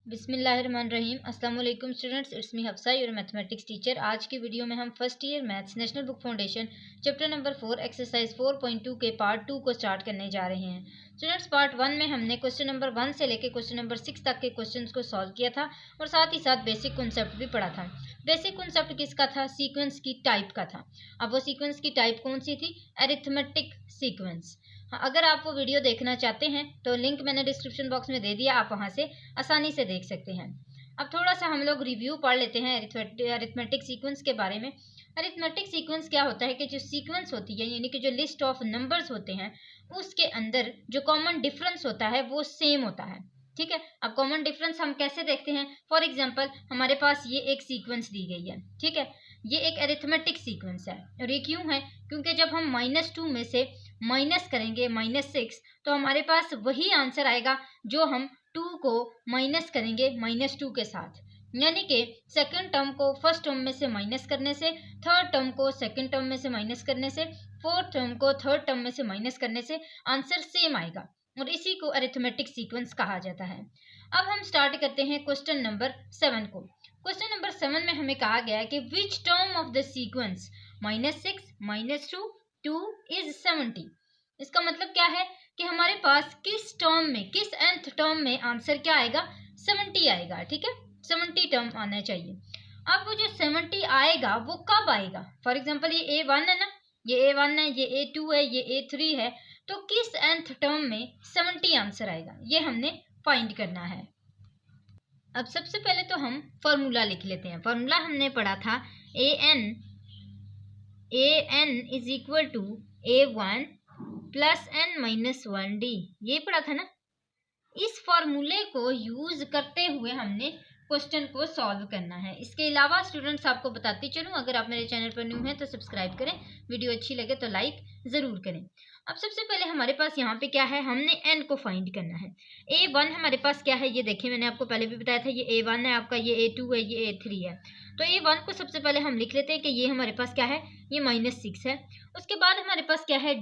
बिस्मिल्लाहिर्रहमानिर्रहीम। अस्सलाम वालेकुम students, it's me Hafsa, your mathematics teacher. आज की वीडियो में हम first year maths national book foundation chapter number 4 exercise 4.2 के पार्ट 2 को स्टार्ट करने जा रहे हैं। स्टूडेंट्स, पार्ट 1 में हमने क्वेश्चन नंबर 1 से लेकर क्वेश्चन नंबर 6 तक के क्वेश्चंस को सॉल्व किया था और साथ ही साथ बेसिक कॉन्सेप्ट भी पढ़ा था। बेसिक कॉन्सेप्ट किसका था? सीक्वेंस की टाइप का था। अब वो सीक्वेंस की टाइप कौन सी थी? Arithmetic sequence. अगर आप वो वीडियो देखना चाहते हैं तो लिंक मैंने डिस्क्रिप्शन बॉक्स में दे दिया, आप वहां से आसानी से देख सकते हैं। अब थोड़ा सा हम लोग रिव्यू पढ़ लेते हैं अरिथमेटिक सीक्वेंस के बारे में। अरिथमेटिक सीक्वेंस क्या होता है कि जो सीक्वेंस होती है यानी कि जो लिस्ट ऑफ नंबर्स होते हैं उसके अंदर जो कॉमन डिफरेंस होता है वो सेम होता है। ठीक है, अब कॉमन डिफरेंस हम कैसे देखते हैं? फॉर एग्जाम्पल, हमारे पास ये एक सीक्वेंस दी गई है। ठीक है, ये एक अरिथमेटिक सीक्वेंस है और ये क्यों है? क्योंकि जब हम -2 में से माइनस करेंगे -6 तो हमारे पास वही आंसर आएगा जो हम 2 को माइनस करेंगे -2 के साथ। यानी कि सेकंड टर्म को फर्स्ट टर्म में से माइनस करने से, थर्ड टर्म को सेकंड टर्म में से माइनस करने से, फोर्थ टर्म को थर्ड टर्म में से माइनस करने से आंसर सेम आएगा और इसी को अरिथमेटिक सीक्वेंस कहा जाता है। अब हम स्टार्ट करते हैं क्वेश्चन नंबर 7 को। क्वेश्चन नंबर 7 में हमें कहा गया है कि which term of the sequence -6 -2 2 is 70। इसका मतलब क्या है कि हमारे पास किस टर्म में, किस nth टर्म में आंसर क्या आएगा? 70 आएगा। ठीक है, 70 टर्म आना चाहिए। अब वो जो 70 आएगा वो कब आएगा? फॉर एग्जांपल ये A1 है ना, ये A1 है, ये A2 है, ये A3 है, तो किस nth टर्म में 70 आंसर आएगा ये हमने फाइंड करना है। अब सबसे पहले तो हम फॉर्मूला लिख लेते हैं। फॉर्मूला हमने पढ़ा था an is equal to A1 plus n-1 d, ये पढ़ा था ना। इस फॉर्मूले को यूज करते हुए हमने क्वेश्चन को सॉल्व करना है। इसके अलावा स्टूडेंट्स आपको बताती चलूं, अगर आप मेरे चैनल पर न्यू हैं तो सब्सक्राइब करें, वीडियो अच्छी लगे तो लाइक जरूर करें। अब सबसे पहले हमारे पास यहाँ पे क्या है? हमने n को फाइंड करना है। A1 हमारे पास क्या है ये देखिए, मैंने आपको पहले भी बताया था, ये A1 है आपका, ये A2 है, ये A3 है। तो A1 को सबसे पहले हम लिख लेते हैं कि ये हमारे पास क्या है? ये -6 है। उसके बाद हमारे पास क्या है?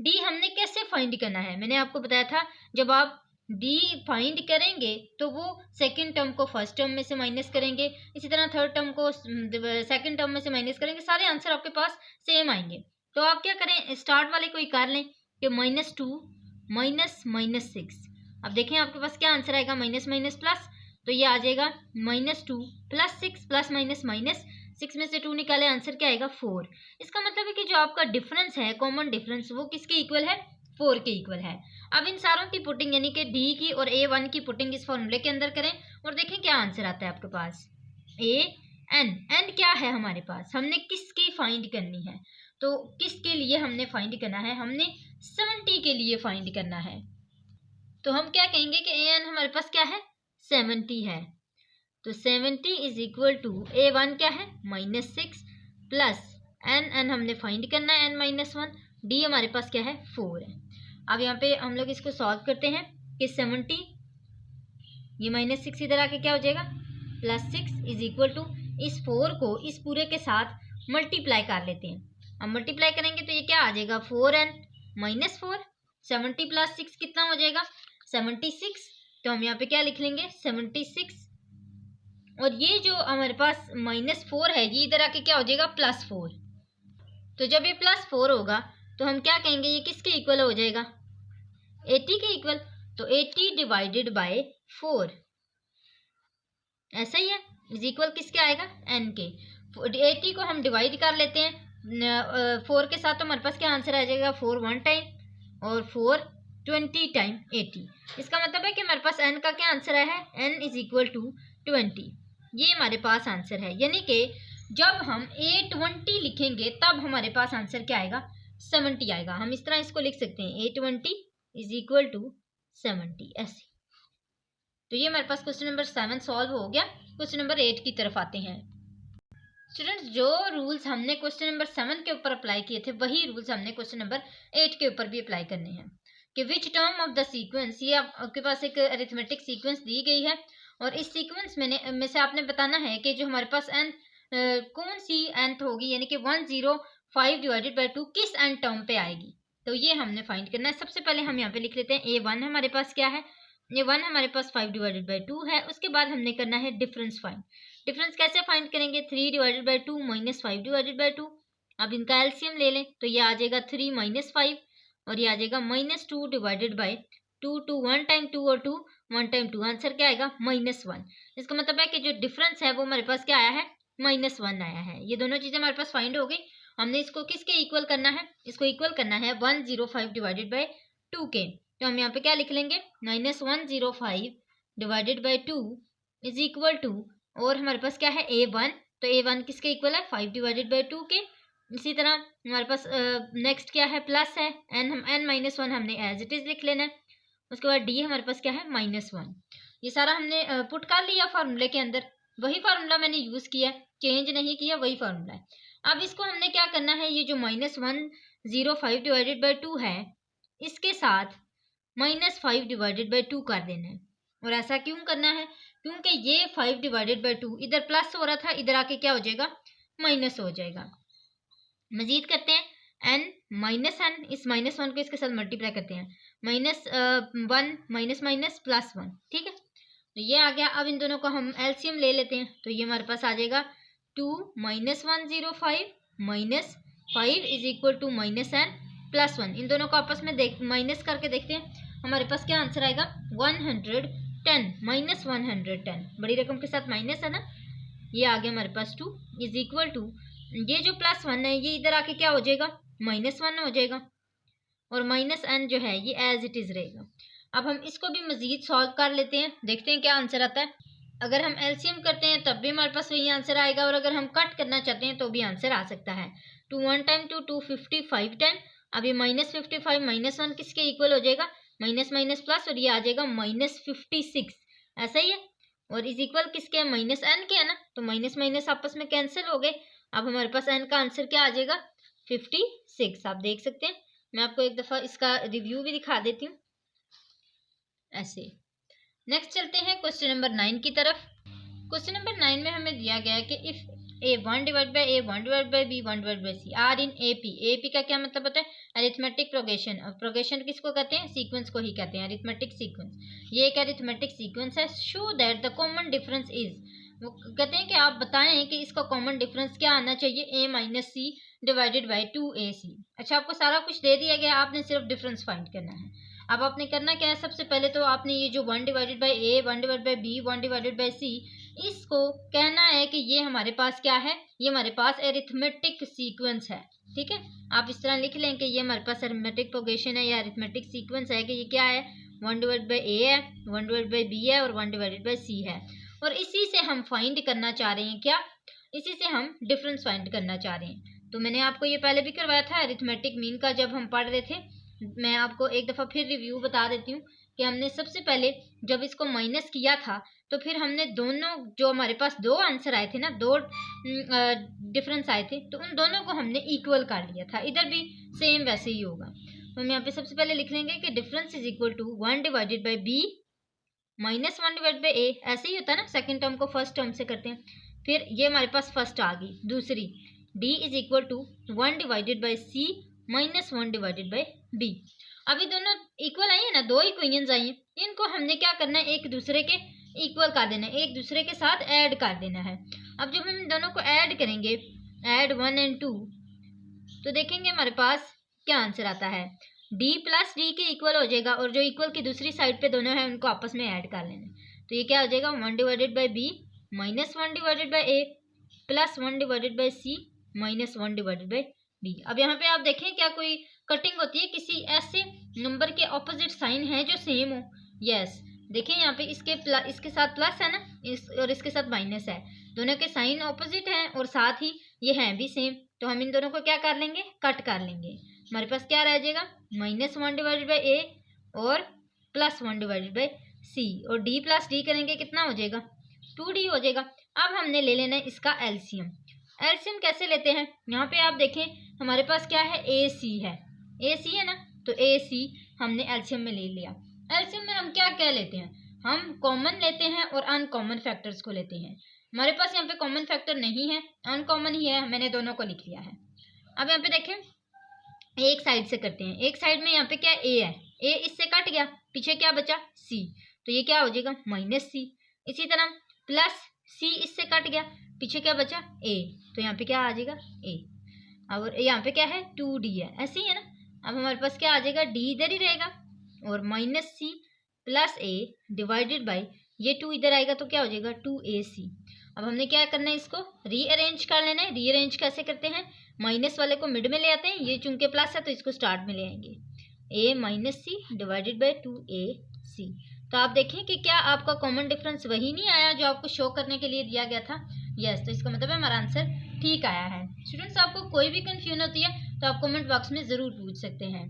डी हमने कैसे फाइंड करना है? मैंने आपको बताया था, जब आप डी फाइंड करेंगे तो वो सेकंड टर्म को फर्स्ट टर्म में से माइनस करेंगे, इसी तरह थर्ड टर्म को सेकंड टर्म में से माइनस करेंगे, सारे आंसर आपके पास सेम आएंगे। तो आप क्या करें, स्टार्ट वाले को ही कर लें कि -2 - -6। अब देखें आपके पास क्या आंसर आएगा? माइनस माइनस प्लस, तो ये आ जाएगा -2 + 6 प्लस माइनस माइनस 6 में से 2 निकाले, आंसर क्या आएगा? 4। इसका मतलब है कि जो आपका डिफरेंस है, कॉमन डिफरेंस, वो किसके इक्वल है? 4 के इक्वल है। अब इन सारों की पुटिंग यानी कि डी की और A1 की पुटिंग इस फॉर्मूले के अंदर करें और देखें क्या आंसर आता है आपके पास। एन क्या है हमारे पास? हमने किसकी फाइंड करनी है? तो किसके लिए हमने फाइंड करना है? हमने 70 के लिए फाइंड करना है। तो हम क्या कहेंगे कि एन हमारे पास क्या है? 70 है। तो 70 इज इक्वल टू A1 क्या है? -6 प्लस एन हमने फाइंड करना है n-1, डी हमारे पास क्या है? 4 है। अब यहाँ पे हम लोग इसको सॉल्व करते हैं कि 70, ये -6 इधर आके क्या हो जाएगा? +6 इज इक्वल टू, इस 4 को इस पूरे के साथ मल्टीप्लाई कर लेते हैं। अब मल्टीप्लाई करेंगे तो ये क्या आ जाएगा? 4n - 4। 70 + 6 कितना हो जाएगा? 76। तो हम यहाँ पे क्या लिख लेंगे? 76। और ये जो हमारे पास -4 है ये इधर आके क्या हो जाएगा? +4। तो जब ये +4 होगा तो हम क्या कहेंगे? ये किसके इक्वल हो जाएगा? 80 के इक्वल। तो 80 डिवाइडेड बाय 4, ऐसा ही है, इज इक्वल किसके आएगा? n के। 80 को हम डिवाइड कर लेते हैं 4 के साथ, तो हमारे पास क्या आंसर आ जाएगा? 4 1 टाइम और 4 20 टाइम 80। इसका मतलब है कि हमारे पास n का क्या आंसर आया है? n is equal to 20। ये हमारे पास आंसर है, यानी कि जब हम A20 लिखेंगे तब हमारे पास आंसर क्या आएगा? 70 आएगा। हम इस तरह इसको लिख सकते हैं, A20 इज इक्वल टू 70, ऐसे। तो ये हमारे पास क्वेश्चन नंबर 7 सॉल्व हो गया। क्वेश्चन नंबर 8 की तरफ आते हैं। स्टूडेंट्स, जो रूल्स हमने क्वेश्चन नंबर 7 के ऊपर अप्लाई किए थे वही रूल्स हमने क्वेश्चन नंबर 8 के ऊपर भी अप्लाई करने हैं। कि which term of the sequence, ये आपके पास एक अरिथमेटिक सीक्वेंस दी गई है और इस सीक्वेंस में से आपने बताना है कि जो हमारे पास n कौन सी nth होगी, यानी कि 105 डिवाइडेड बाई 2 किस n टर्म पे आएगी। तो ये हमने फाइंड करना है। सबसे पहले हम यहाँ पे लिख लेते हैं A1 हमारे पास क्या है? ये 1 हमारे पास 5 डिवाइडेड बाई 2 है। उसके बाद हमने करना है डिफरेंस फाइंड। डिफरेंस कैसे फाइंड करेंगे? 3 divided by 2 minus 5 divided by 2। अब इनका एलसीएम ले लें तो ये आ जाएगा 3 माइनस 5 और ये आ जाएगा माइनस 2 डिवाइडेड बाई 2। 2 1 टाइम 2 और 2 1 टाइम 2, आंसर क्या आएगा? -1। इसका मतलब है कि जो डिफरेंस है वो हमारे पास क्या आया है? -1 आया है। ये दोनों चीजें हमारे पास फाइंड हो गई। हमने इसको किसके इक्वल करना है? इसको इक्वल करना है 105 डिवाइडेड बाई 2 के। तो हम यहाँ पे क्या लिख लेंगे? -105 divided by 2 is equal to, और हमारे पास क्या है? A1। तो A1 किसके इक्वल है? 5 डिवाइडेड बाई 2 के। इसी तरह हमारे पास नेक्स्ट क्या है? प्लस है n-1 हमने एज इट इज लिख लेना है। उसके बाद d हमारे पास क्या है? -1। ये सारा हमने पुट कर लिया फार्मूले के अंदर। वही फार्मूला मैंने यूज किया, चेंज नहीं किया, वही फार्मूला है। अब इसको हमने क्या करना है? ये जो -105 डिवाइडेड बाई 2 है इसके साथ -5 डिवाइडेड बाई 2 कर देना है। और ऐसा क्यों करना है? क्योंकि ये 5 डिवाइडेड बाई 2 इधर प्लस हो रहा था, इधर आके क्या हो जाएगा? माइनस हो जाएगा। मजीद करते हैं n माइनस n, इस -1 को इसके साथ मल्टीप्लाई करते हैं, -1 माइनस माइनस +1। ठीक है, तो ये आ गया। अब इन दोनों को हम एलसीएम ले लेते हैं तो ये हमारे पास आ जाएगा 2 -105 -5 इज इक्वल टू -n +1। इन दोनों को आपस में माइनस करके देखते हैं, हमारे पास क्या आंसर आएगा? 110 -110। बड़ी रकम के साथ माइनस है ना, ये आ गया हमारे पास 2 इज इक्वल टू, ये जो +1 है ये इधर आके क्या हो जाएगा? -1 हो जाएगा, और -n जो है ये एज इट इज रहेगा। अब हम इसको भी मजीद सॉल्व कर लेते हैं, देखते हैं क्या आंसर आता है। अगर हम एलसीएम करते हैं तब भी हमारे पास वही आंसर आएगा, और अगर हम कट करना चाहते हैं तो भी आंसर आ सकता है। 2 1 टाइम 2 255 टाइम। अब ये -55 -1 किसके इक्वल हो जाएगा? माइनस माइनस प्लस, और ये आ जाएगा -56। ऐसा ही है। और इज इक्वल किसके है? -n के है ना, तो माइनस माइनस आपस में कैंसिल हो गए। अब हमारे पास n का आंसर क्या आ जाएगा? 56। आप देख सकते हैं, मैं आपको एक दफ़ा इसका रिव्यू भी दिखा देती हूँ ऐसे। नेक्स्ट चलते हैं क्वेश्चन नंबर 9 की तरफ। क्वेश्चन नंबर 9 में हमें दिया गया है कि if A1 divide by A1 divide by B1 divide by C are in AP। AP का क्या मतलब होता है? Arithmetic progression. और प्रोग्रेशन किसको कहते हैं? सीक्वेंस को ही कहते हैं, अरिथमेटिक सीक्वेंस। ये एक अरिथमेटिक सीक्वेंस है। Show that the common difference is, वो कहते हैं कि आप बताएं कि इसका कॉमन डिफरेंस क्या आना चाहिए? A minus C divided by 2AC। अच्छा, आपको सारा कुछ दे दिया गया, आपने सिर्फ डिफरेंस फाइंड करना है। अब आपने करना क्या है? सबसे पहले तो आपने ये जो 1 divided by A 1 divided by B 1 divided by C, इसको कहना है कि ये हमारे पास क्या है? ये हमारे पास अरिथमेटिक सीक्वेंस है। ठीक है, आप इस तरह लिख लें कि ये हमारे पास अरिथमेटिक प्रोग्रेशन है या अरिथमेटिक सीक्वेंस है कि ये क्या है? 1 डिवाइड बाई A है, 1 डिवाइड बाई B है और 1 डिवाइडेड बाई C है। और इसी से हम फाइंड करना चाह रहे हैं क्या? इसी से हम डिफरेंस फाइंड करना चाह रहे हैं। तो मैंने आपको ये पहले भी करवाया था अरिथमेटिक मीन का, जब हम पढ़ रहे थे। मैं आपको एक दफ़ा फिर रिव्यू बता देती हूँ कि हमने सबसे पहले जब इसको माइनस किया था तो फिर हमने दोनों, जो हमारे पास दो आंसर आए थे ना, दो डिफरेंस आए थे, तो उन दोनों को हमने इक्वल कर लिया था। इधर भी सेम वैसे ही होगा। तो हम यहाँ पे सबसे पहले लिख लेंगे कि difference is equal to 1 divided by B minus 1 divide by A। ऐसे ही होता है ना, सेकेंड टर्म को फर्स्ट टर्म से करते हैं। फिर ये हमारे पास फर्स्ट आ गई। दूसरी D is equal to 1 divided by C minus 1 divided by B। अभी दोनों इक्वल आई है ना, दो इक्वेशंस आई हैं, इनको हमने क्या करना है? एक दूसरे के इक्वल कर देना है, एक दूसरे के साथ ऐड कर देना है। अब जब हम दोनों को ऐड करेंगे, ऐड 1 एंड 2, तो देखेंगे हमारे पास क्या आंसर आता है? D प्लस D के इक्वल हो जाएगा, और जो इक्वल की दूसरी साइड पे दोनों है उनको आपस में ऐड कर लेना है। तो ये क्या हो जाएगा? 1 divided by B minus 1 divided by A plus 1 divided by C minus 1 divided by B। अब यहाँ पे आप देखें क्या कोई कटिंग होती है? किसी ऐसे नंबर के ऑपोजिट साइन है जो सेम हो? यस, देखिए यहाँ पे इसके साथ प्लस है ना, और इसके साथ माइनस है, दोनों के साइन ऑपोजिट हैं और साथ ही ये हैं भी सेम। तो हम इन दोनों को क्या कर लेंगे? कट कर लेंगे। हमारे पास क्या रह जाएगा? -1 डिवाइडेड बाई A और +1 डिवाइडेड बाई C, और D प्लस D करेंगे कितना हो जाएगा? 2D हो जाएगा। अब हमने ले लेना है इसका एलसीएम। एलसीएम कैसे लेते हैं? यहाँ पे आप देखें हमारे पास क्या है? AC है, AC है ना, तो AC हमने एलसीएम में ले लिया। एलसीएम में हम क्या क्या लेते हैं? हम कॉमन लेते हैं और अनकॉमन फैक्टर्स को लेते हैं। हमारे पास यहाँ पे कॉमन फैक्टर नहीं है, अनकॉमन ही है, मैंने दोनों को लिख लिया है। अब यहाँ पे देखें, एक साइड से करते हैं। एक साइड में यहाँ पे क्या A है? A इससे कट गया, पीछे क्या बचा? C। तो ये क्या हो जाएगा -c। इसी तरह प्लस c इससे कट गया, पीछे क्या बचा a, तो यहाँ पे क्या आ जाएगा a। और यहाँ पे क्या है 2d है, ऐसे ही है ना। अब हमारे पास क्या आ जाएगा d इधर ही रहेगा और -c plus a divided by ये 2 इधर आएगा तो क्या हो जाएगा 2ac। अब हमने क्या करना है, इसको रीअरेंज कर लेना है। रीअरेंज कैसे करते हैं, माइनस वाले को मिड में ले आते हैं, ये चूंकि प्लस है तो इसको स्टार्ट में ले आएंगे, a - c divided by 2ac। तो आप देखें कि क्या आपका कॉमन डिफरेंस वही नहीं आया जो आपको शो करने के लिए दिया गया था। यस, तो इसका मतलब है हमारा आंसर ठीक आया है। स्टूडेंट्स, आपको कोई भी कंफ्यूजन होती है तो आप कमेंट बॉक्स में ज़रूर पूछ सकते हैं।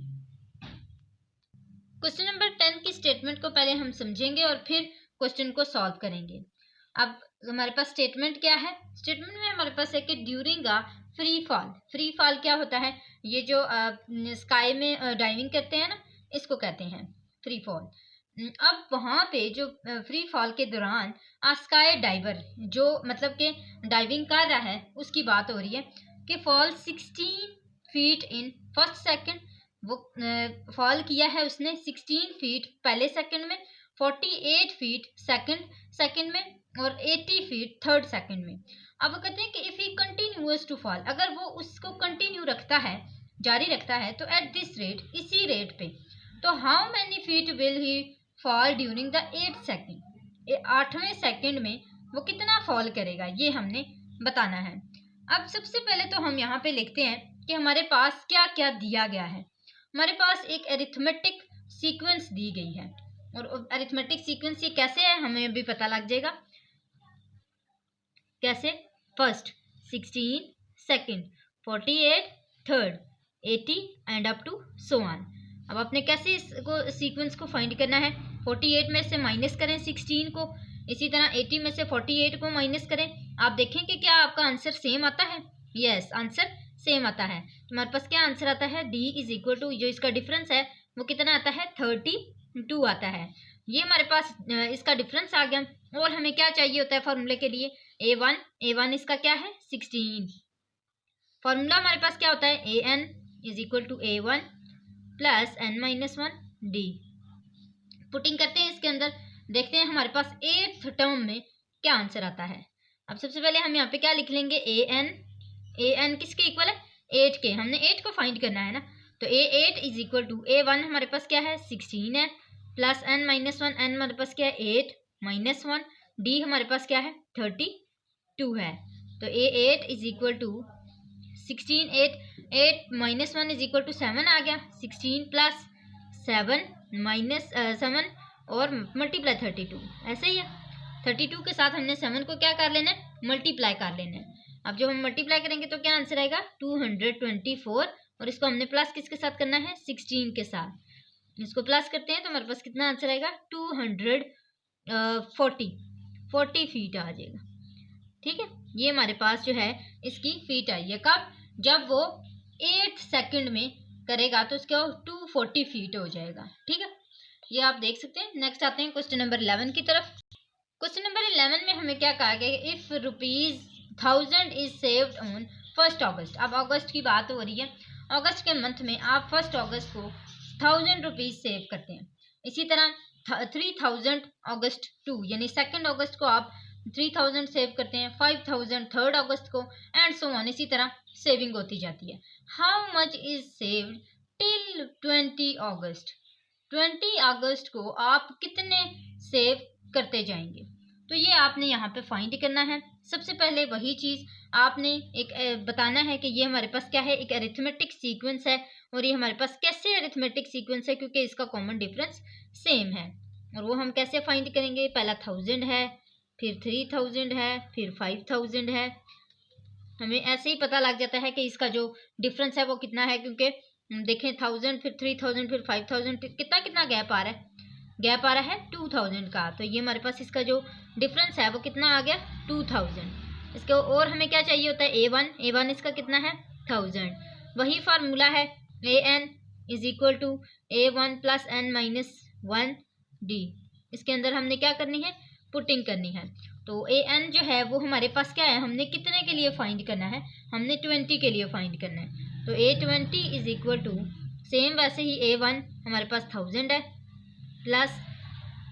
क्वेश्चन नंबर 10 की स्टेटमेंट को पहले हम समझेंगे और फिर क्वेश्चन को सॉल्व करेंगे। अब हमारे पास स्टेटमेंट क्या है, स्टेटमेंट में हमारे पास है कि during a free fall. Free fall क्या होता है, ये जो स्काई में डाइविंग करते हैं ना, इसको कहते हैं फ्री फॉल। अब वहाँ पे जो फ्री फॉल के दौरान स्काई डाइवर जो मतलब कि डाइविंग कर रहा है उसकी बात हो रही है कि fall 16 feet in first second. वो फॉल किया है उसने 16 फीट पहले सेकंड में, 48 फीट सेकंड में और 80 फीट थर्ड सेकंड में। अब वो कहते हैं कि if he continuous to fall, अगर वो उसको कंटिन्यू रखता है, जारी रखता है, तो एट दिस रेट, इसी रेट पे, तो how many feet will he fall during the 8th सेकंड, 8वें सेकंड में वो कितना फॉल करेगा, ये हमने बताना है। अब सबसे पहले तो हम यहाँ पे लिखते हैं कि हमारे पास क्या क्या दिया गया है। हमारे पास एक अरिथमेटिक सीक्वेंस दी गई है और अरिथमेटिक सीक्वेंस ये कैसे है हमें अभी पता लग जाएगा। कैसे, first 16 second, 48 third, 80 and up to so on. अब आपने कैसे इसको सीक्वेंस को फाइंड करना है, 48 में से माइनस करें 16 को, इसी तरह 80 में से 48 को माइनस करें। आप देखें कि क्या आपका आंसर सेम आता है। यस, आंसर सेम आता है। तुम्हारे पास क्या आंसर आता है, d इज इक्वल टू जो इसका डिफरेंस है वो कितना आता है 32 आता है। ये हमारे पास इसका डिफरेंस आ गया। और हमें क्या चाहिए होता है फॉर्मूले के लिए, a1 इसका क्या है 16। फॉर्मूला हमारे पास क्या होता है, an is equal to a1 plus n-1 d। Putting करते हैं इसके अंदर, देखते हैं हमारे पास 8th टर्म में क्या आंसर आता है। अब सबसे पहले हम यहाँ पे क्या लिख लेंगे, an किसके इक्वल है 8 के, हमने 8 को फाइंड करना है ना, तो a8 is equal to a1 हमारे पास क्या है 16 है, प्लस n-1, n हमारे पास क्या है 8 माइनस 1, d हमारे पास क्या है 32 है। तो a8 is equal to 16, 8 minus 1 is equal to 7 आ गया, 16 प्लस 7 माइनस 7 और मल्टीप्लाई 32, ऐसे ही है। 32 के साथ हमने 7 को क्या कर लेना है, मल्टीप्लाई कर लेना है। अब जब हम मल्टीप्लाई करेंगे तो क्या आंसर आएगा 224, और इसको हमने प्लस किसके साथ करना है 16 के साथ। इसको प्लस करते हैं तो हमारे पास कितना आंसर आएगा 240 फीट आ जाएगा। ठीक है, ये हमारे पास जो है इसकी फीट आई है। कब, जब वो 8 सेकंड में करेगा तो उसका 240 फीट हो जाएगा। ठीक है, ये आप देख सकते हैं। नेक्स्ट आते हैं क्वेश्चन नंबर 11 की तरफ। क्वेश्चन नंबर 11 में हमें क्या कहा गया, इफ ₹1000 इज सेव्ड ऑन 1 अगस्त। अब अगस्त की बात हो रही है, अगस्त के मंथ में आप 1 अगस्त को 1000 रुपीज सेव करते हैं। इसी तरह 3000 अगस्त 2 यानी 2 अगस्त को आप 3000 सेव करते हैं, 5000 3 अगस्त को, एंड सो ऑन, इसी तरह सेविंग होती जाती है। How much is saved till 20 अगस्त। 20 अगस्त को आप कितने सेव करते जाएंगे, तो ये आपने यहाँ पे फाइंड करना है। सबसे पहले वही चीज़ आपने एक बताना है कि ये हमारे पास क्या है, एक अरिथमेटिक सीक्वेंस है, और ये हमारे पास कैसे अरिथमेटिक सीक्वेंस है, क्योंकि इसका कॉमन डिफरेंस सेम है। और वो हम कैसे फाइंड करेंगे, पहला 1000 है, फिर 3000 है, फिर 5000 है। हमें ऐसे ही पता लग जाता है कि इसका जो डिफरेंस है वो कितना है, क्योंकि देखें 1000 फिर 3000 फिर 5000, कितना कितना गैप आ रहा है, गैप आ रहा है 2000 का। तो ये हमारे पास इसका जो डिफरेंस है वो कितना आ गया 2000। इसके और हमें क्या चाहिए होता है a1 इसका कितना है 1000। वही फार्मूला है an is equal to a1 plus n-1 d। इसके अंदर हमने क्या करनी है, पुटिंग करनी है। तो an जो है वो हमारे पास क्या है, हमने कितने के लिए फाइंड करना है, हमने 20 के लिए फाइंड करना है। तो a20 is equal to same वैसे ही a1 हमारे पास 1000 है, प्लस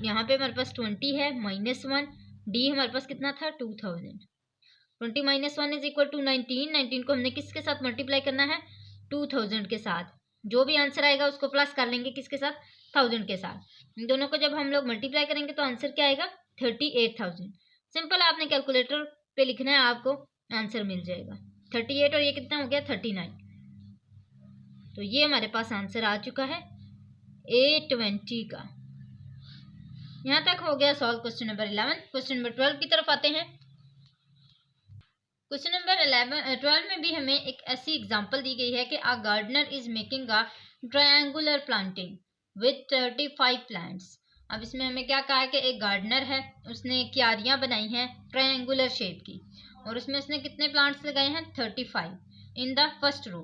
यहाँ पे हमारे पास 20 है -1, डी हमारे पास कितना था 2000। 20 - 1 इज इक्वल टू 19। 19 को हमने किसके साथ मल्टीप्लाई करना है 2000 के साथ। जो भी आंसर आएगा उसको प्लस कर लेंगे किसके साथ 1000 के साथ। इन दोनों को जब हम लोग मल्टीप्लाई करेंगे तो आंसर क्या आएगा 38,000। सिंपल, आपने कैलकुलेटर पे लिखना है, आपको आंसर मिल जाएगा 38 और ये कितना हो गया 39। तो ये हमारे पास आंसर आ चुका है A20 का। यहाँ तक हो गया solve question number 11। Question number 12 की तरफ आते हैं। क्वेश्चन नंबर 12 में भी हमें एक ऐसी एग्जांपल दी गई है कि a gardener is making a triangular planting with 35 plants. अब इसमें हमें क्या कहा है कि एक गार्डनर है, उसने क्यारियां बनाई हैं ट्रायंगुलर शेप की, और उसमें उसने कितने प्लांट्स लगाए हैं 35 इन द फर्स्ट रो,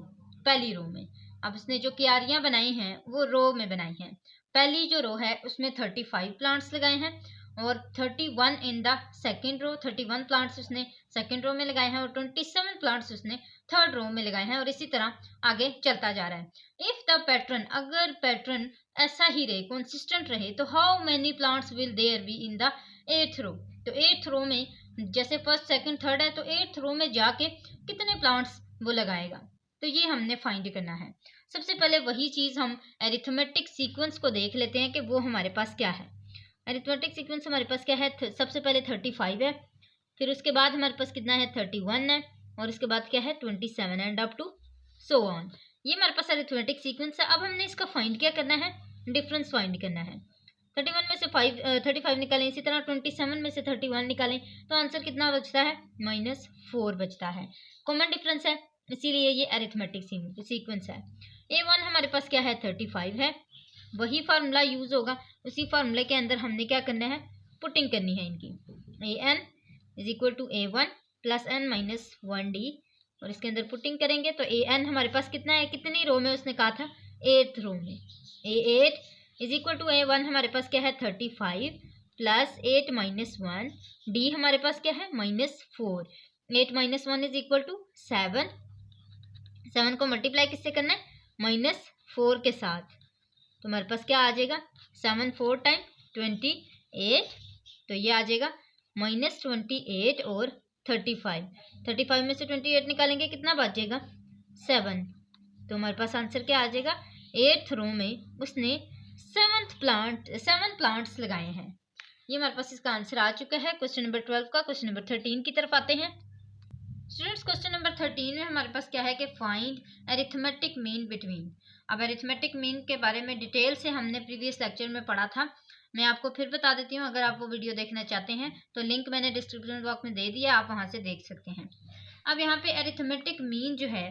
पहली रो में। अब उसने जो क्यारियां बनाई हैं वो रो में बनाई हैं। पहली जो रो है उसमें 35 प्लांट्स लगाए हैं और 31 in the second row, 31 plants उसने सेकेंड रो में लगाए हैं और 27 प्लांट्स उसने थर्ड रो में लगाए हैं, और इसी तरह आगे चलता जा रहा है। इफ द पैटर्न, अगर पैटर्न ऐसा ही रहे, कंसिस्टेंट रहे, तो how many plants will there be in the eighth row. तो एट्थ रो में जैसे फर्स्ट सेकंड थर्ड है, तो एट्थ रो में जाके कितने प्लांट्स वो लगाएगा, तो ये हमने फाइंड करना है। सबसे पहले वही चीज हम अरिथमेटिक सीक्वेंस को देख लेते हैं कि वो हमारे पास क्या है। अरिथमेटिक सीक्वेंस हमारे पास क्या है, सबसे पहले 35 है, फिर उसके बाद हमारे पास कितना है 31 है, और उसके बाद क्या है 27 and up to so on. ये हमारे पास अरिथमेटिक सीक्वेंस है। अब हमने इसका फाइंड क्या करना है, डिफरेंस फाइंड करना है। 31 में से 35 निकालें, इसी तरह 27 में से 31 निकालें, तो आंसर कितना बचता है -4 बचता है। कॉमन डिफरेंस है, इसीलिए ये अरिथमेटिक सीक्वेंस है। A1 हमारे पास क्या है 35 है, वही फार्मूला यूज होगा। उसी फार्मूले के अंदर हमने क्या करना है, पुटिंग करनी है इनकी। an is equal to A1 plus n minus 1d, और इसके अंदर पुटिंग करेंगे तो an हमारे पास कितना है, कितनी रो में उसने कहा था 8th रो में। A8 is equal to A1 हमारे पास क्या है 35 प्लस 8 माइनस 1, d हमारे पास क्या है -4। 8 माइनस 1 इज इक्वल टू 7। 7 को मल्टीप्लाई किससे करना है -4 के साथ, तो हमारे पास क्या आ जाएगा 7 4 टाइम 28, तो ये आ जाएगा -28 और 35 में से 28 निकालेंगे कितना बचेगा 7। तो हमारे पास आंसर क्या आ जाएगा 8th रो में उसने 7 प्लांट्स लगाए हैं। ये हमारे पास इसका आंसर आ चुका है क्वेश्चन नंबर 12 का। क्वेश्चन नंबर 13 की तरफ आते हैं। स्टूडेंट्स, क्वेश्चन नंबर 13 में हमारे पास क्या है कि फाइंड अरिथमेटिक मीन बिटवीन। अब अरिथमेटिक मीन के बारे में डिटेल से हमने प्रीवियस लेक्चर में पढ़ा था, मैं आपको फिर बता देती हूँ। अगर आप वो वीडियो देखना चाहते हैं तो लिंक मैंने डिस्क्रिप्शन बॉक्स में दे दिया, आप वहाँ से देख सकते हैं। अब यहाँ पे अरिथमेटिक मीन जो है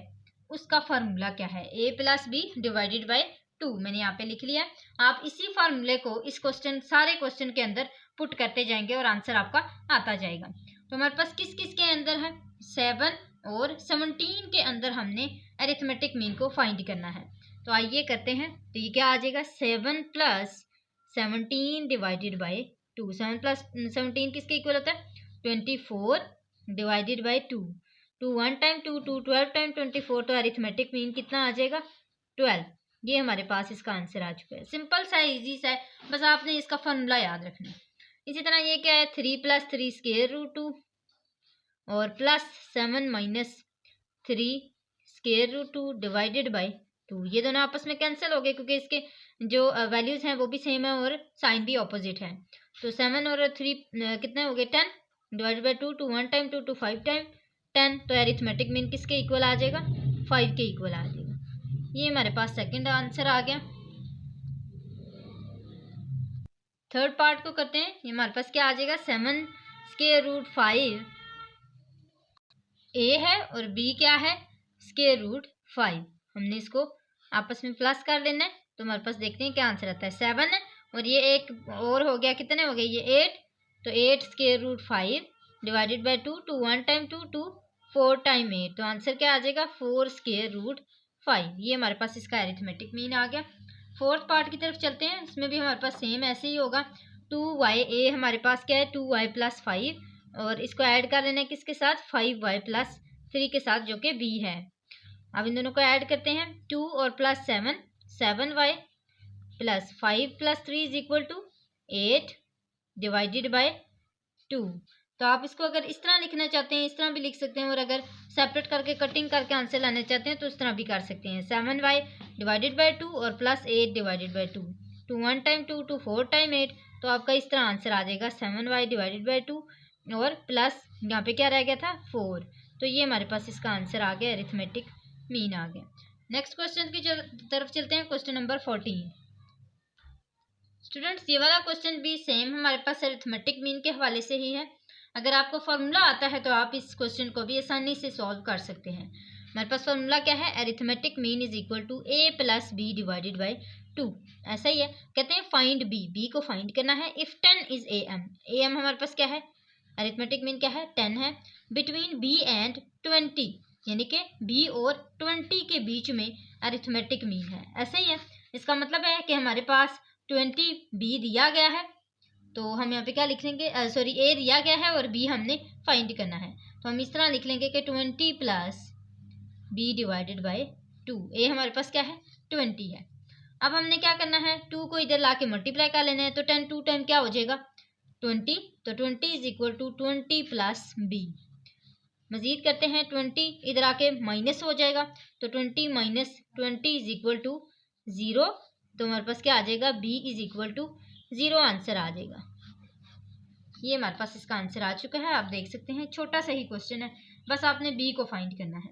उसका फार्मूला क्या है, a plus b divided by 2, मैंने यहाँ पे लिख लिया। आप इसी फार्मूले को इस क्वेश्चन, सारे क्वेश्चन के अंदर पुट करते जाएंगे और आंसर आपका आता जाएगा। तो हमारे पास किस किस के अंदर है 7 और 17 के अंदर हमने अरिथमेटिक मीन को फाइंड करना है। तो आइए करते हैं। तो ये क्या आ जाएगा 7 प्लस 17 डिवाइडेड बाई 2। 7 प्लस 17 किसके इक्वल होता है 24 डिवाइडेड बाई 2। 2 1 टाइम 2 2 12 टाइम 24, तो अरिथमेटिक मीन कितना आ जाएगा 12। ये हमारे पास इसका आंसर आ चुका है। सिंपल सा इजी सा है, बस आपने इसका फॉर्मूला याद रखना है। इसी तरह ये क्या है 3 प्लस 3 स्क्वायर रूट 2 और plus 7 minus 3 square root 2 divided by 2। ये दोनों आपस में कैंसिल हो गए क्योंकि इसके जो वैल्यूज हैं वो भी सेम है और साइन भी ऑपोजिट है। तो 7 और 3 कितने हो गए 10 डिवाइडेड बाई 2। 2 1 टाइम 2 2 5 टाइम 10, तो अरिथमेटिक मीन किसके इक्वल आ जाएगा 5 के इक्वल आ जाएगा। ये हमारे पास सेकंड आंसर आ गया। थर्ड पार्ट को करते हैं। ये हमारे पास क्या आ जाएगा 7 स्क्वायर रूट 5 ए है और बी क्या है स्क्वायर रूट 5। हमने इसको आपस में प्लस कर लेना है, तो हमारे पास देखते हैं क्या आंसर आता है 7 है और ये एक और हो गया, कितने हो गए ये 8, तो 8 square root 5 divided by 2। 2 1 time 2 2 4 time 8, तो आंसर क्या आ जाएगा 4 स्क्वायर रूट 5। ये हमारे पास इसका अरिथमेटिक मीन आ गया। फोर्थ पार्ट की तरफ चलते हैं। इसमें भी हमारे पास सेम ऐसे ही होगा। 2y ए हमारे पास क्या है 2y प्लस 5, और इसको ऐड कर लेना है किसके साथ 5y प्लस 3 के साथ जो कि b है। अब इन दोनों को ऐड करते हैं 2 और plus 7, 7y plus 5 plus 3 is equal to 8 divided by 2। तो आप इसको अगर इस तरह लिखना चाहते हैं इस तरह भी लिख सकते हैं, और अगर सेपरेट करके कटिंग करके आंसर लाना चाहते हैं तो इस तरह भी कर सकते हैं। 7y डिवाइडेड बाय 2 और plus 8 divided by 2। 2 1 time 2 2 4 time 8, तो आपका इस तरह आंसर आ जाएगा 7y डिवाइडेड बाय 2 और प्लस यहाँ पे क्या रह गया था 4। तो ये हमारे पास इसका आंसर आ गया, अरिथमेटिक मीन आ गया। नेक्स्ट क्वेश्चन की तरफ चलते हैं, क्वेश्चन नंबर 14। स्टूडेंट्स ये वाला क्वेश्चन भी सेम हमारे पास अरिथमेटिक मीन के हवाले से ही है। अगर आपको फार्मूला आता है तो आप इस क्वेश्चन को भी आसानी से सॉल्व कर सकते हैं। हमारे पास फार्मूला क्या है, arithmetic mean is equal to a plus b divided by 2। ऐसा ही है, कहते हैं फाइंड b को फाइंड करना है इफ 10 इज am हमारे पास क्या है, अरिथमेटिक मीन क्या है 10 है, बिटवीन b एंड 20 यानी कि b और 20 के बीच में अरिथमेटिक मीन है। ऐसा ही है, इसका मतलब है कि हमारे पास 20 b दिया गया है, तो हम यहाँ पे क्या लिख लेंगे, सॉरी ए दिया गया है और बी हमने फाइंड करना है, तो हम इस तरह लिख लेंगे कि 20 प्लस बी डिवाइडेड बाई 2। ए हमारे पास क्या है 20 है। अब हमने क्या करना है, 2 को इधर ला के मल्टीप्लाई कर लेना है, तो 10 2 टाइम क्या हो जाएगा 20, तो 20 is equal to 20 plus B. मजीद करते हैं 20 इधर आके माइनस हो जाएगा, तो 20 माइनस 20 इज इक्वल टू 0। तो हमारे पास क्या आ जाएगा, B is equal to 0 answer आ जाएगा। ये हमारे पास इसका आंसर आ चुका है, आप देख सकते हैं छोटा सा ही क्वेश्चन है, बस आपने बी को फाइंड करना है।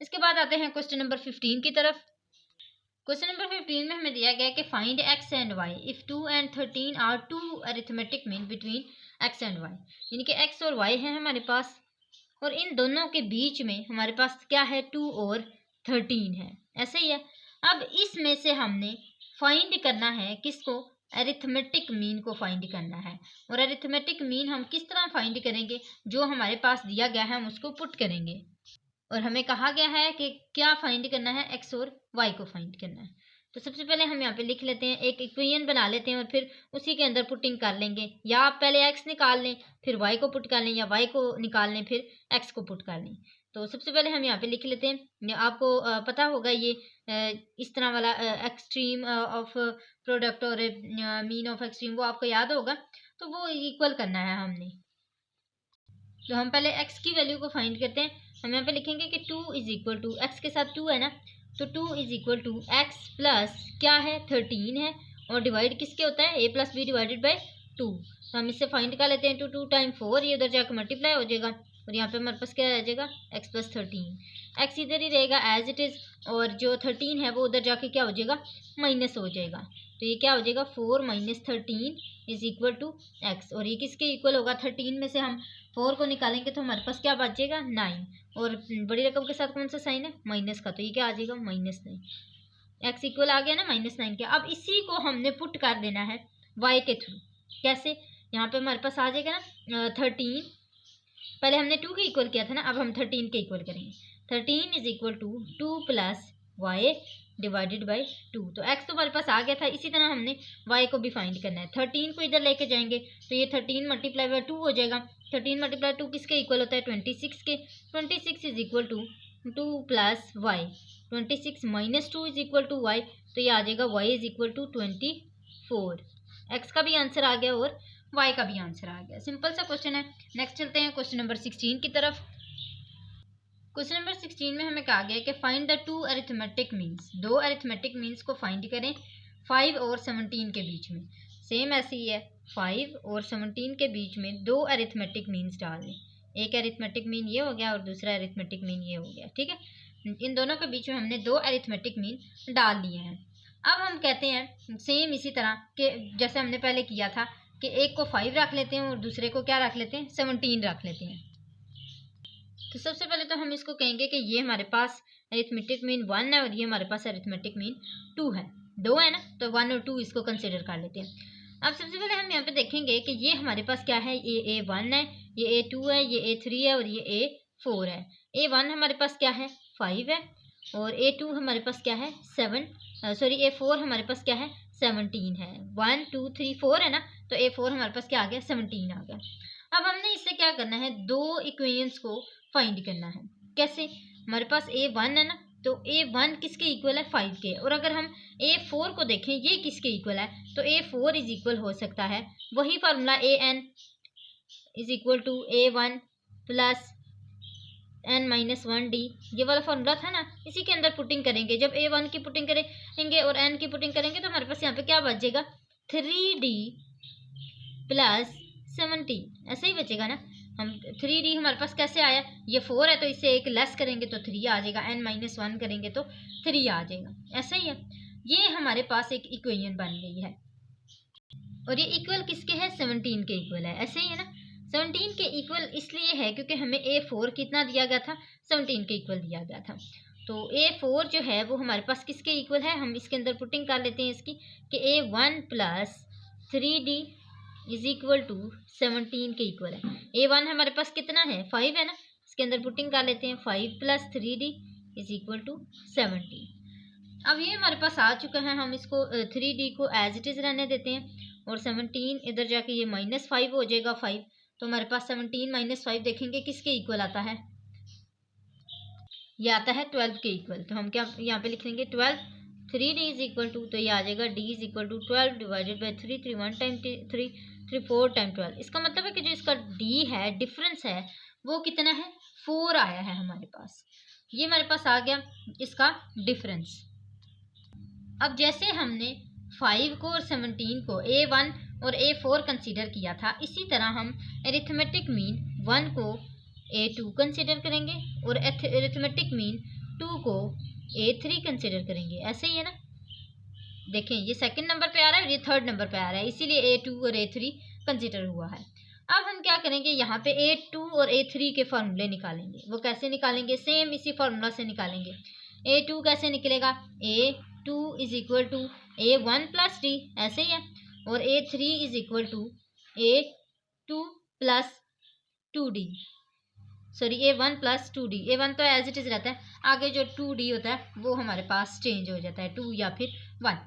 इसके बाद आते हैं क्वेश्चन नंबर 15 की तरफ। क्वेश्चन नंबर 15 में हमें दिया गया है कि find x and y if 2 and 13 are two arithmetic mean between x and y, यानी कि x और y है हमारे पास, और इन दोनों के बीच में हमारे पास क्या है 2 और 13 है। ऐसे ही है, अब इसमें से हमने फाइंड करना है किसको, अरिथमेटिक मीन को फाइंड करना है। और अरिथमेटिक मीन हम किस तरह फाइंड करेंगे, जो हमारे पास दिया गया है हम उसको पुट करेंगे, और हमें कहा गया है कि क्या फाइंड करना है, एक्स और वाई को फाइंड करना है। तो सबसे पहले हम यहाँ पे लिख लेते हैं, एक इक्वेशन बना लेते हैं और फिर उसी के अंदर पुटिंग कर लेंगे, या आप पहले एक्स निकाल लें फिर वाई को पुट कर लें, या वाई को निकाल लें फिर एक्स को पुट कर लें। तो सबसे पहले हम यहाँ पे लिख लेते हैं, आपको पता होगा ये इस तरह वाला एक्सट्रीम ऑफ प्रोडक्ट और मीन ऑफ एक्सट्रीम वो आपको याद होगा, तो वो इक्वल करना है हमने। तो हम पहले x की वैल्यू को फाइंड करते हैं। हम यहाँ पे लिखेंगे कि 2 इज इक्वल टू, एक्स के साथ 2 है ना, तो 2 is equal to x plus क्या है 13 है, और डिवाइड किसके होता है, a plus b divided by 2। तो हम इससे फाइंड कर लेते हैं, 2 2 टाइम 4, ये उधर जाकर मल्टीप्लाई हो जाएगा, और यहाँ पे हमारे पास क्या रह जाएगा x प्लस 13। एक्स इधर ही रहेगा एज इट इज़, और जो 13 है वो उधर जाके क्या हो जाएगा माइनस हो जाएगा, तो ये क्या हो जाएगा 4 minus 13 is equal to x. और ये किसके इक्वल होगा, 13 में से हम 4 को निकालेंगे तो हमारे पास क्या बचेगा 9, और बड़ी रकम के साथ कौन सा साइन है माइनस का, तो ये क्या आ जाएगा -9। एक्स इक्वल आ गया ना -9 के। अब इसी को हमने पुट कर देना है वाई के थ्रू। कैसे, यहाँ पे हमारे पास आ जाएगा ना 13, पहले हमने 2 के इक्वल किया था ना, अब हम 13 के इक्वल करेंगे। 13 is equal to 2 plus y divided by 2। तो x तो हमारे पास आ गया था, इसी तरह हमने y को भी फाइंड करना है। 13 को इधर लेके जाएंगे तो ये 13 मल्टीप्लाई बाई 2 हो जाएगा। 13 मल्टीप्लाई 2 किसके इक्वल होता है 26 के। 26 is equal to 2 plus y, 26 minus 2 is equal to y, तो ये आ जाएगा y is equal to 24। x का भी आंसर आ गया और y का भी आंसर आ गया। सिंपल सा क्वेश्चन है। नेक्स्ट चलते हैं क्वेश्चन नंबर 16 की तरफ। क्वेश्चन नंबर 16 में हमें कहा गया है कि find the 2 arithmetic means, 2 arithmetic means को फाइंड करें 5 और 17 के बीच में। सेम ऐसे ही है, 5 और 17 के बीच में 2 अरिथमेटिक मीन्स डाल लें। एक अरिथमेटिक मीन ये हो गया और दूसरा अरिथमेटिक मीन ये हो गया, ठीक है। इन दोनों के बीच में हमने 2 अरिथमेटिक मीन डाल लिए हैं। अब हम कहते हैं सेम इसी तरह कि जैसे हमने पहले किया था कि एक को 5 रख लेते हैं और दूसरे को क्या रख लेते हैं 17 रख लेते हैं। तो सबसे पहले तो हम इसको कहेंगे कि ये हमारे पास अरिथमेटिक मीन 1 है और ये हमारे पास अरिथमेटिक मीन 2 है, 2 है ना, तो 1 और 2 इसको कंसिडर कर लेते हैं। अब सबसे पहले हम यहाँ पे देखेंगे कि ये हमारे पास क्या है, ये A1 है, ये A2 है, ये A3 है और ये A4 है। A1 हमारे पास क्या है 5 है, और A2 हमारे पास क्या है 7, सॉरी A4 हमारे पास क्या है 17 है। 1 2 3 4 है ना, तो A4 हमारे पास क्या आ गया 17 आ गया। अब हमने इससे क्या करना है, 2 इक्वेशंस को फाइंड करना है। कैसे, हमारे पास A1 है ना, तो A1 किसके इक्वल है 5 के। और अगर हम A4 को देखें ये किसके इक्वल है, तो A4 इज इक्वल हो सकता है वही formula AN is equal to A1 plus n-1d, ये वाला फॉर्मूला था ना, इसी के अंदर पुटिंग करेंगे। जब A1 की पुटिंग करेंगे और n की पुटिंग करेंगे तो हमारे पास यहाँ पे क्या बचेगा 3d प्लस 17, ऐसे ही बचेगा ना। हम 3d हमारे पास कैसे आया, ये 4 है तो इससे एक लेस करेंगे तो 3 आ जाएगा, n-1 करेंगे तो 3 आ जाएगा, ऐसे ही है। ये हमारे पास एक इक्वेशन बन गई है और ये इक्वल किसके है 17 के इक्वल है, ऐसे ही है ना। 17 के इक्वल इसलिए है क्योंकि हमें A4 कितना दिया गया था 17 के इक्वल दिया गया था। तो A4 जो है वो हमारे पास किसके इक्वल है, हम इसके अंदर पुटिंग कर लेते हैं इसकी कि A1 plus 3d is equal to 17 के इक्वल है। A1 हमारे पास कितना है 5 है ना, इसके अंदर पुटिंग कर लेते हैं 5 plus 3d is equal to 17। अब ये हमारे पास आ चुका है, हम इसको 3d को एज इट इज रहने देते हैं और 17 इधर जाके ये -5 हो जाएगा 5, तो हमारे पास 17 - 5 देखेंगे किसके इक्वल आता है, ये आता है 12 के इक्वल। तो हम क्या यहाँ पे लिख लेंगे 12, 3d इज इक्वल टू, तो ये आ जाएगा d is equal to 12 divided by 3, 3 1 time 3, 3 4 time 12। इसका मतलब है कि जो इसका d है डिफरेंस है वो कितना है 4 आया है हमारे पास, ये हमारे पास आ गया इसका डिफरेंस। अब जैसे हमने 5 को और 17 को A1 और A4 कंसीडर किया था, इसी तरह हम अरिथमेटिक मीन 1 को A2 कंसीडर करेंगे और अरिथमेटिक मीन 2 को A3 कंसीडर करेंगे, ऐसे ही है ना। देखें ये सेकंड नंबर पे आ रहा है और ये थर्ड नंबर पे आ रहा है, इसीलिए A2 और A3 कंसीडर हुआ है। अब हम क्या करेंगे, यहाँ पे A2 और A3 के फार्मूले निकालेंगे। वो कैसे निकालेंगे, सेम इसी फार्मूला से निकालेंगे। A2 कैसे निकलेगा, A2 is equal to A1 plus d, ऐसे ही है, और A3 is equal to A2 plus 2d, sorry A1 plus 2d। A1 तो एज इट इज रहता है, आगे जो 2d होता है वो हमारे पास चेंज हो जाता है 2 या फिर 1।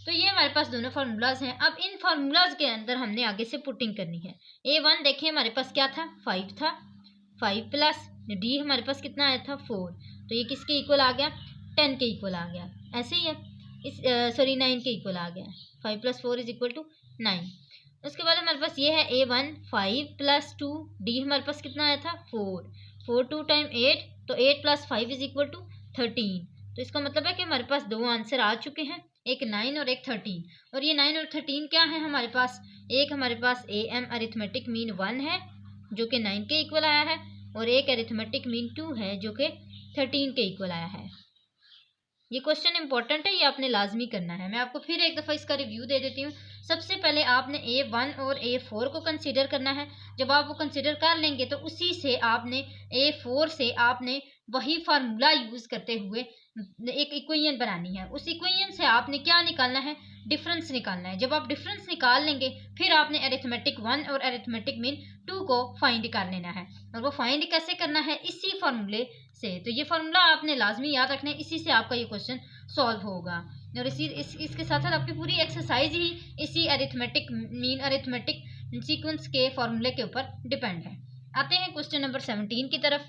तो ये हमारे पास दोनों फार्मूलाज हैं। अब इन फार्मूलाज के अंदर हमने आगे से पुटिंग करनी है। A1 देखिए हमारे पास क्या था 5 था, 5 प्लस d हमारे पास कितना आया था 4, तो ये किसके इक्वल आ गया 10 के इक्वल आ गया, ऐसे ही है। इस सॉरी 9 के इक्वल आ गया, 5 प्लस 4 इज इक्वल टू 9। उसके बाद हमारे पास ये है A1 5 प्लस 2, d हमारे पास कितना आया था 4, 4 2 टाइम 8, तो 8 प्लस 5 इज इक्वल टू 13। तो इसका मतलब है कि हमारे पास दो आंसर आ चुके हैं, एक 9 और एक 13। और ये 9 और 13 क्या है हमारे पास, एक हमारे पास AM अरिथमेटिक मीन 1 है जो कि 9 के इक्वल आया है, और एक अरिथमेटिक मीन 2 है जो कि 13 के इक्वल आया है। ये क्वेश्चन इंपॉर्टेंट है, ये आपने लाजमी करना है। मैं आपको फिर एक दफ़ा इसका रिव्यू दे देती हूँ। सबसे पहले आपने A1 और A4 को कंसीडर करना है। जब आप वो कंसीडर कर लेंगे तो उसी से आपने A4 से आपने वही फार्मूला यूज़ करते हुए एक इक्वेशन बनानी है। उस इक्वेशन से आपने क्या निकालना है, डिफरेंस निकालना है। जब आप डिफरेंस निकाल लेंगे फिर आपने अरिथमेटिक 1 और अरिथमेटिक मीन 2 को फाइंड कर लेना है। और वो फाइंड कैसे करना है, इसी फार्मूले से। तो ये फार्मूला आपने लाजमी याद रखना है, इसी से आपका ये क्वेश्चन सॉल्व होगा। और इसके साथ साथ आपकी पूरी एक्सरसाइज ही इसी अरिथमेटिक मीन अरिथमेटिक सीक्वेंस के फार्मूले के ऊपर डिपेंड है। आते हैं क्वेश्चन नंबर 17 की तरफ।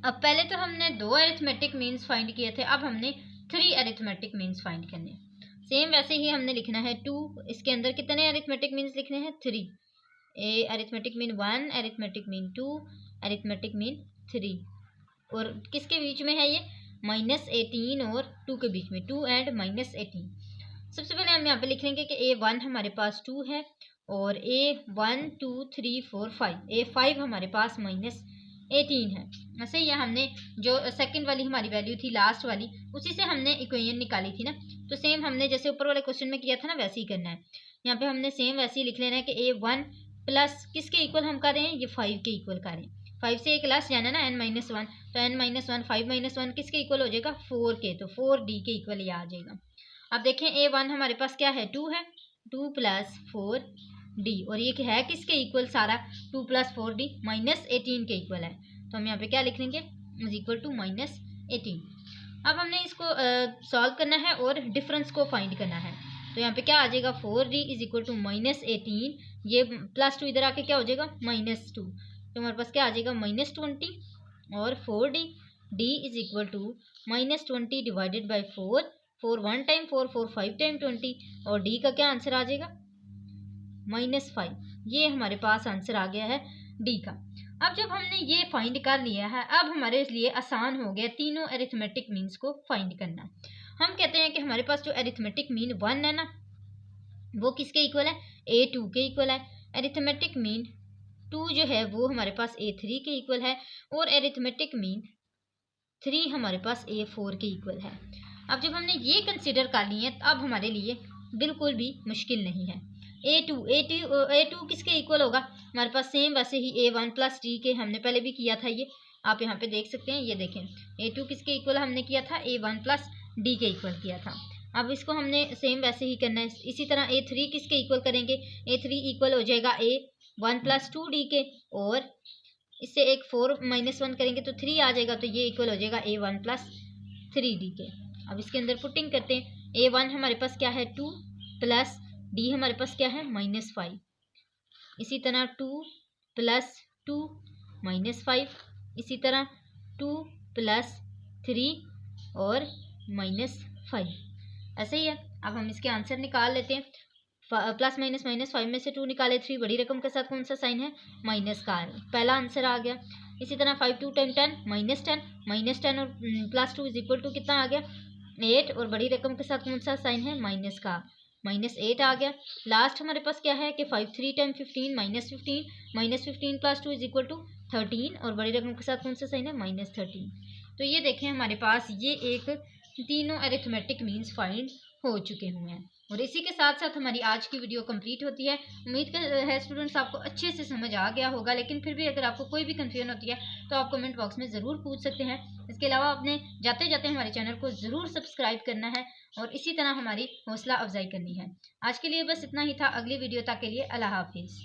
अब पहले तो हमने 2 अरिथमेटिक मीन्स फाइंड किए थे, अब हमने 3 अरिथमेटिक मीन्स फाइंड करने। सेम वैसे ही हमने लिखना है 2, इसके अंदर कितने अरिथमेटिक मीन्स लिखने हैं 3। A arithmetic mean 1, arithmetic mean 2, arithmetic mean 3, और किसके बीच में है ये -18 और 2 के बीच में, 2 एंड -18। सबसे पहले हम यहाँ पे लिख लेंगे कि A1 हमारे पास 2 है और A1 2 3 4 5, A5 हमारे पास -18 है। ऐसे ही हमने जो सेकंड वाली हमारी वैल्यू थी लास्ट वाली, उसी से हमने इक्वेशन निकाली थी ना। तो सेम हमने जैसे ऊपर वाले क्वेश्चन में किया था ना वैसे ही करना है। यहाँ पे हमने सेम वैसे ही लिख लेना है कि A1 प्लस किसके इक्वल हम कर रहे हैं, ये 5 के इक्वल कर रहे हैं। 5 से एक लास्ट जाना ना n-1, तो n-1 5 - 1 किसके इक्वल हो जाएगा 4 के, तो 4d के इक्वल ये आ जाएगा। अब देखें A1 हमारे पास क्या है 2 है, 2 प्लस 4d, और ये है किसके इक्वल सारा 2 प्लस 4d -18 के इक्वल है। तो हम यहाँ पे क्या लिख लेंगे इज इक्वल टू -18। अब हमने इसको सॉल्व करना है और डिफरेंस को फाइंड करना है। तो यहाँ पे क्या आ जाएगा 4d इज इक्वल टू -18, ये +2 इधर आके क्या हो जाएगा -2, तो हमारे पास क्या आ जाएगा -20 और 4d d is equal to -20 divided by 4, 4 1 time 4, 4 5 time 20, और डी का क्या आंसर आ जाएगा -5। ये हमारे पास आंसर आ गया है डी का। अब जब हमने ये फाइंड कर लिया है, अब हमारे लिए आसान हो गया तीनों अरिथमेटिक मीन्स को फाइंड करना। हम कहते हैं कि हमारे पास जो अरिथमेटिक मीन 1 है ना, वो किसके इक्वल है, A2 के इक्वल है। अरिथमेटिक मीन 2 जो है वो हमारे पास A3 के इक्वल है, और अरिथमेटिक मीन 3 हमारे पास A4 के इक्वल है। अब जब हमने ये कंसिडर कर लिए हैं, अब हमारे लिए बिल्कुल भी मुश्किल नहीं है। A2 किसके इक्वल होगा, हमारे पास सेम वैसे ही A1 प्लस डी के हमने पहले भी किया था, ये आप यहाँ पे देख सकते हैं। ये देखें A2 किसके इक्वल हमने किया था, A1 प्लस डी के इक्वल किया था। अब इसको हमने सेम वैसे ही करना है। इसी तरह A3 किसके इक्वल करेंगे, A3 इक्वल हो जाएगा A1 प्लस 2D के, और इससे एक 4 - 1 करेंगे तो 3 आ जाएगा, तो ये इक्वल हो जाएगा A1 प्लस 3D के। अब इसके अंदर पुटिंग करते हैं। A1 हमारे पास क्या है 2, प्लस D हमारे पास क्या है -5। इसी तरह 2 प्लस 2 -5, इसी तरह 2 प्लस 3 और -5, ऐसे ही है। अब हम इसके आंसर निकाल लेते हैं। प्लस माइनस माइनस 5 में से 2 निकाले, 3 बड़ी रकम के साथ कौन सा साइन है, माइनस का, पहला आंसर आ गया। इसी तरह 5 2 टाइम 10 -10, -10 और प्लस 2 इज इक्वल टू कितना आ गया 8, और बड़ी रकम के साथ कौन सा साइन है, माइनस का, -8 आ गया। लास्ट हमारे पास क्या है कि 5 3 time 15 -15, -15 plus 2 is equal to 13, और बड़ी रकम के साथ कौन सा साइन है, -13। तो ये देखें हमारे पास ये एक तीनों अरिथमेटिक मीन्स फाइंड हो चुके हुए हैं। और इसी के साथ साथ हमारी आज की वीडियो कंप्लीट होती है। उम्मीद है स्टूडेंट्स आपको अच्छे से समझ आ गया होगा, लेकिन फिर भी अगर आपको कोई भी कंफ्यूजन होती है तो आप कमेंट बॉक्स में ज़रूर पूछ सकते हैं। इसके अलावा आपने जाते जाते हमारे चैनल को ज़रूर सब्सक्राइब करना है, और इसी तरह हमारी हौसला अफजाई करनी है। आज के लिए बस इतना ही था। अगली वीडियो तक के लिए अल्लाह हाफिज़।